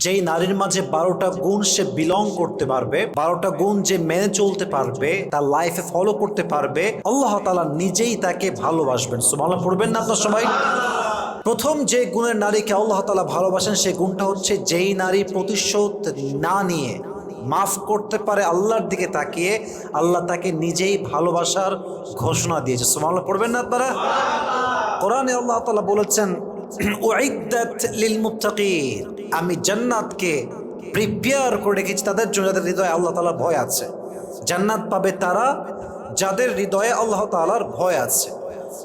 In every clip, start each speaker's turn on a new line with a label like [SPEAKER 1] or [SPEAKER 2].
[SPEAKER 1] যেই নারীর মাঝে 12টা গুণ সে বিলং করতে পারবে, 12টা গুণ যে মেনে চলতে পারবে, তার লাইফে ফলো করতে পারবে, আল্লাহ তাআলা নিজেই তাকে ভালোবাসবেন। সুবহানাল্লাহ পড়বেন না আপনার সবাই? প্রথম যে গুণের নারীকে আল্লাহ তাআলা ভালোবাসেন সেই গুণটা হচ্ছে যেই নারী প্রতিশোধ না নিয়ে মাফ করতে পারে আল্লাহর দিকে তাকিয়ে, আল্লাহ তাকে নিজেই ভালোবাসার ঘোষণা দিয়েছে। সুবহানাল্লাহ পড়বেন না আপনারা? কোরআনে আল্লাহ তাআলা বলেছেন উইদ্দাত লিল মুত্তাকিন, আমি জান্নাতকে প্রিপেয়ার করে রেখেছি তাদের জন্য যাদের হৃদয়ে আল্লাহ তাআলার ভয় আছে। জান্নাত পাবে তারা যাদের হৃদয়ে আল্লাহ তাআলার ভয় আছে।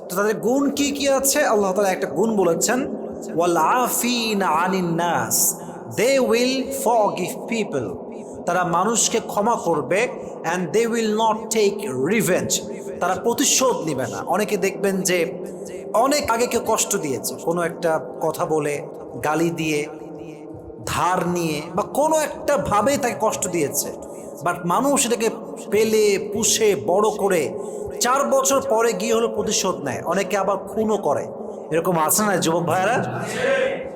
[SPEAKER 1] তো তাদের গুণ কি কি আছে? আল্লাহ তাআলা একটা গুণ বলেছেন, ওয়াল আফিনা আনিন নাস, দে উইল ফরগিভ পিপল, তারা মানুষকে ক্ষমা করবে, and they will not take revenge, তারা প্রতিশোধ নেবে না। অনেকে দেখবেন যে অনেক আগে কেউ কষ্ট দিয়েছে, কোনো একটা কথা বলে, গালি দিয়ে, ধার নিয়ে বা কোনো একটা ভাবে তাকে কষ্ট দিয়েছে, বাট মানুষ এটাকে পেলে পুষে বড় করে 4 বছর পরে গিয়ে হলো প্রতিশোধ নেয়। অনেকে আবার খুনও করে। এরকম আছে না যুবক ভাইয়েরা?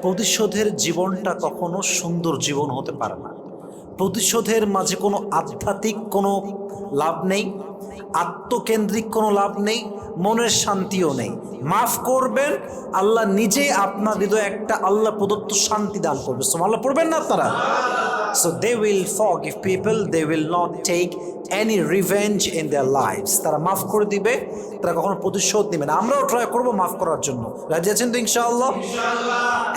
[SPEAKER 1] প্রতিশোধের জীবনটা কখনো সুন্দর জীবন হতে পারে না। প্রতিশোধের মাঝে কোনো আধ্যাত্মিক কোনো লাভ নেই, আত্মকেন্দ্রিক কোনো লাভ নেই, মনের শান্তিও নেই। মাফ করবেন, আল্লাহ নিজে আপনার হৃদয়ে একটা আল্লাহ প্রদত্ত শান্তি দান করবে। সুবহানাল্লাহ পড়বেন না আপনারা? So they will forgive people, they will not take any revenge in their lives. তারা মাফ করে দিবে, তারা কখনো প্রতিশোধ নেবে না। আমরাও ট্রাই করবো মাফ করার জন্য। রাজি আছেন তো ইনশাআল্লাহ?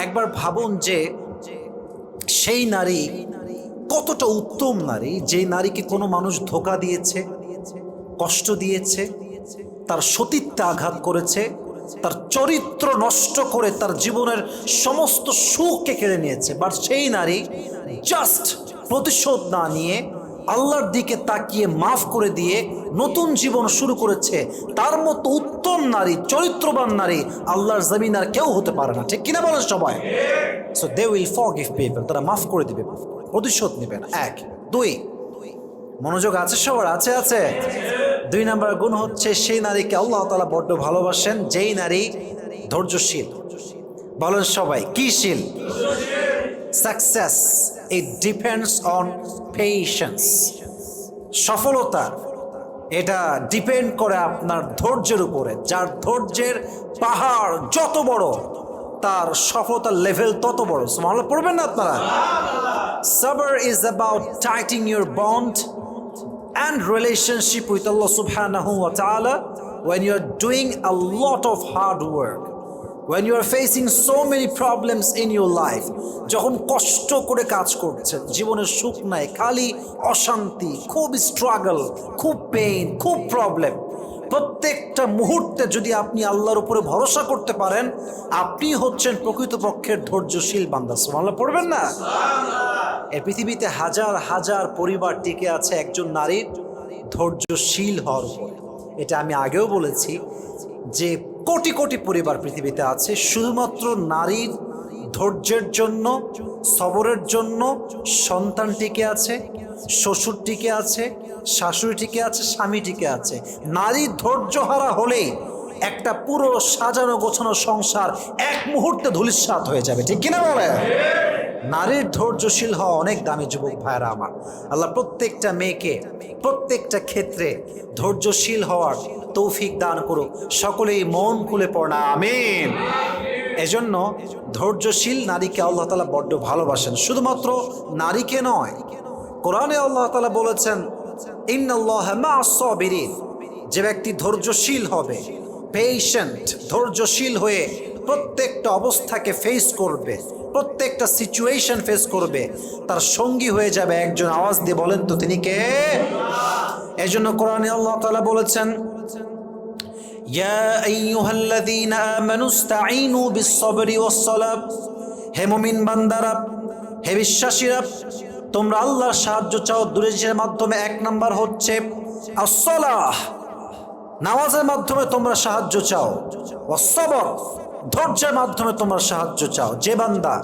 [SPEAKER 1] একবার ভাবুন যে সেই নারী কতটা উত্তম নারী, যে নারীকে কোনো মানুষ ধোঁকা দিয়েছে, কষ্ট দিয়েছে, তার সতীত্বে আঘাত করেছে, তার চরিত্র নষ্ট করে তার জীবনের সমস্ত সুখকে কেড়ে নিয়েছে, বাট সেই নারী জাস্ট প্রতিশোধ না নিয়ে আল্লাহর দিকে তাকিয়ে মাফ করে দিয়ে নতুন জীবন শুরু করেছে। তার মতো উত্তম নারী, চরিত্রবান নারী আল্লাহর জমিন আর কেউ হতে পারে না। ঠিক কিনা বলেন সবাই? So they will forgive people, তারা মাফ করে দিবে, প্রতিশোধ নেবে না। 1 2 মনোযোগ আছে সবার? আছে আছে। 2 নাম্বার গুণ হচ্ছে সেই নারীকে আল্লাহ তাআলা বড্ড ভালোবাসেন যেই নারী ধৈর্যশীল। বলেন সবাই, কি শীল? Success it depends on patience. সফলতা এটা ডিপেন্ড করে আপনার ধৈর্যের উপরে। যার ধৈর্যের পাহাড় যত বড়, তার সফলতার লেভেল তত বড়। সুবহানাল্লাহ পড়বেন না আপনারা? Sabr is about tightening your bond and relationship with Allah subhanahu wa ta'ala when you are doing a lot of hard work, when you are facing so many problems in your life, যখন কষ্ট করে কাজ করছেন, জীবনের সুখ নাই, খালি অশান্তি, খুব স্ট্রাগল, খুব পেইন, খুব প্রবলেম, প্রত্যেকটা মুহূর্তে যদি আপনি আল্লাহর উপরে ভরসা করতে পারেন, আপনি হচ্ছেন প্রকৃতপক্ষের ধৈর্যশীল বান্দা। সুবহানাল্লাহ পড়বেন না? এই পৃথিবীতে হাজার হাজার পরিবার টিকে আছে একজন নারীর ধৈর্যশীল হওয়ার উপরে। এটা আমি আগেও বলেছি যে কোটি কোটি পরিবার পৃথিবীতে আছে শুধুমাত্র নারীর ধৈর্যের জন্য, সবরের জন্য সন্তান টিকে আছে, শ্বশুর টিকে আছে, শাশুড়ি টিকে আছে, স্বামী টিকে আছে। নারী ধৈর্যহারা হলেই একটা পুরো সাজানো গোছানো সংসার এক মুহূর্তে ধূলিসাৎ হয়ে যাবে। ঠিক কিনা বলে? নারীর ধৈর্যশীল হওয়া অনেক দামি যুবক ভাইরা আমার। আল্লাহ প্রত্যেকটা মেয়েকে প্রত্যেকটা ক্ষেত্রে ধৈর্যশীল হওয়ার তৌফিক দান করুক। সকলেই মন খুলে পড়া আমিন। এজন্য ধৈর্যশীল নারীকে আল্লাহ তাআলা বড্ড ভালোবাসেন। শুধুমাত্র নারীকে নয়, কোরআনে আল্লাহ তাআলা বলেছেন ইন্নাল্লাহা মা'আস সাবিরিন, যে ব্যক্তি ধৈর্যশীল হবে, পেশেন্ট, ধৈর্যশীল হয়ে প্রত্যেকটা অবস্থাকে ফেস করবে, প্রত্যেকটা সিচুয়েশন ফেস করবে, তার সঙ্গী হয়ে যাবে একজন। আওয়াজ দিয়ে বলেন তো তিনি কে? এজন্য কোরআনে আল্লাহ তাআলা বলেছেন ইয়া আইয়ুহাল্লাযীনা আমানুস্তাঈনু বিস-সাবরি ওয়াস-সালাহ, হে মুমিন বান্দারা, হে বিশ্বাসীরা, তোমরা আল্লাহর সাহায্য চাও দুরের মাধ্যমে। 1 নাম্বার হচ্ছে আস-সালাহ, নামাজের মাধ্যমে তোমরা সাহায্য চাও। ওয়াস-সাবর, ধৈর্যের মাধ্যমে তোমরা সাহায্য চাও। যে বান্দা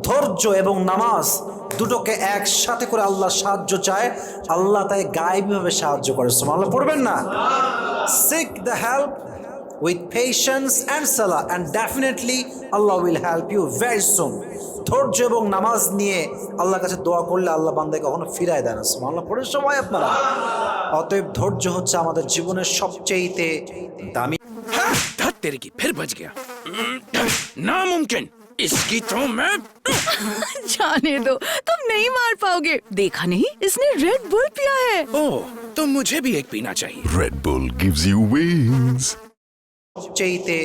[SPEAKER 1] ধৈর্য এবং নামাজ দুটোকে একসাথে করে আল্লাহ সাহায্য চায়, আল্লাহ তাই গায়েবীভাবে সাহায্য করে। সুবহানাল্লাহ পড়বেন না? Seek the help with patience and salah, and definitely Allah will help you very soon. ধৈর্য এবং নামাজ নিয়ে আল্লাহর কাছে দোয়া করলে আল্লাহ বান্দাকে কখনো ফিরায় দেয় না। সুবহানাল্লাহ পড়ে সবাই আপনারা। অতএব ধৈর্য হচ্ছে আমাদের জীবনের সবচেয়েতে দামি।
[SPEAKER 2] धत तेरे की फिर बच गया। नामुमकिन, इसकी तो मैं।
[SPEAKER 3] जाने दो, तुम नहीं मार पाओगे। देखा नहीं, इसने रेड बुल पिया है।
[SPEAKER 2] ओह, तो मुझे भी एक पीना चाहिए।
[SPEAKER 4] Red Bull gives you wings.
[SPEAKER 1] সবচেয়েতে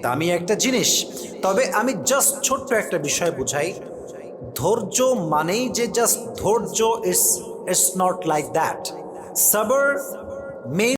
[SPEAKER 1] দামি একটা জিনিস। তবে আমি জাস্ট ছোট্ট একটা বিষয় বুঝাই, ধৈর্য মানেই যে জাস্ট ধৈর্য, ইটস নট লাইক দ্যাট। সবর